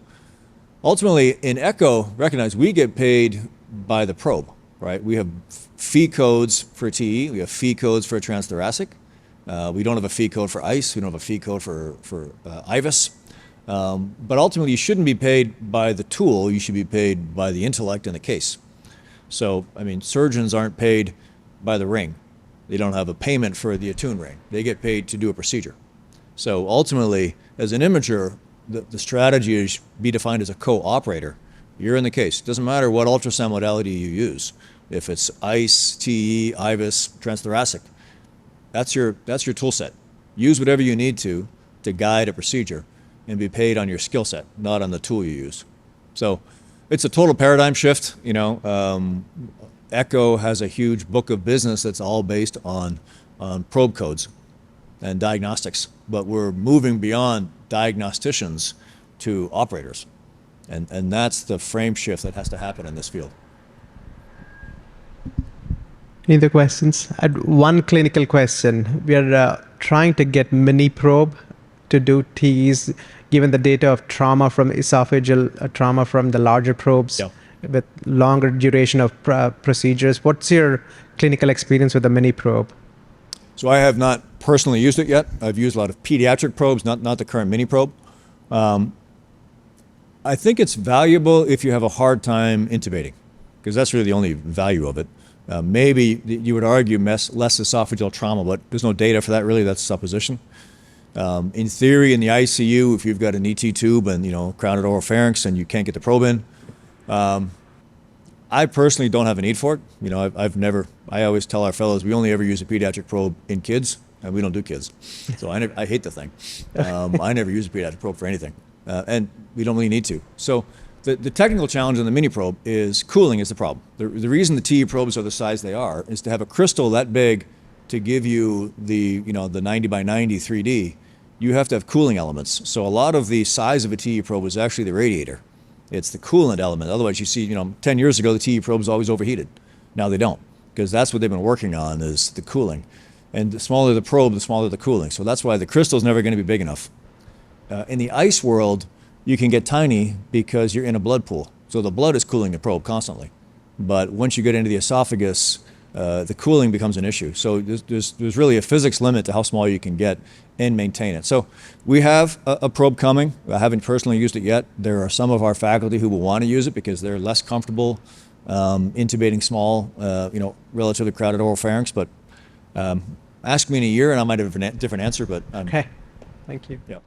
ultimately in echo, recognize we get paid by the probe, right? We have fee codes for TE, we have fee codes for transthoracic. We don't have a fee code for ICE. We don't have a fee code for IVUS. But ultimately, you shouldn't be paid by the tool. You should be paid by the intellect in the case. So, surgeons aren't paid by the ring. They don't have a payment for the attune ring. They get paid to do a procedure. So ultimately, as an imager, the strategy is be defined as a co-operator. You're in the case. It doesn't matter what ultrasound modality you use. If it's ICE, TE, IVUS, transthoracic, that's your tool set. Use whatever you need to guide a procedure and be paid on your skill set, not on the tool you use. So it's a total paradigm shift. Echo has a huge book of business that's all based on probe codes and diagnostics, but we're moving beyond diagnosticians to operators. And that's the frame shift that has to happen in this field. Any other questions? I had one clinical question. We are trying to get mini probe to do TEs, given the data of trauma from esophageal trauma from the larger probes. Yeah. With longer duration of procedures. What's your clinical experience with the mini probe? So I have not personally used it yet. I've used a lot of pediatric probes, not the current mini probe. I think it's valuable if you have a hard time intubating, because that's really the only value of it. Maybe you would argue less esophageal trauma, but there's no data for that really. That's supposition. In theory, in the ICU, if you've got an ET tube and crowded oropharynx and you can't get the probe in, I personally don't have a need for it. I always tell our fellows we only ever use a pediatric probe in kids, and we don't do kids. So I hate the thing. I never use a pediatric probe for anything, and we don't really need to. So the technical challenge on the mini probe is cooling is the problem. The reason the TE probes are the size they are is to have a crystal that big to give you the 90 by 90 3D. You have to have cooling elements. So a lot of the size of a TE probe is actually the radiator. It's the coolant element. Otherwise, you see, 10 years ago, the TE probe was always overheated. Now they don't, because that's what they've been working on is the cooling. And the smaller the probe, the smaller the cooling. So that's why the crystal's never going to be big enough. In the ICE world, you can get tiny because you're in a blood pool. So the blood is cooling the probe constantly. But once you get into the esophagus, the cooling becomes an issue. So there's really a physics limit to how small you can get and maintain it. So we have a probe coming. I haven't personally used it yet. There are some of our faculty who will want to use it because they're less comfortable intubating small, relatively crowded oropharynx. But ask me in a year and I might have a different answer. But okay, thank you. Yeah.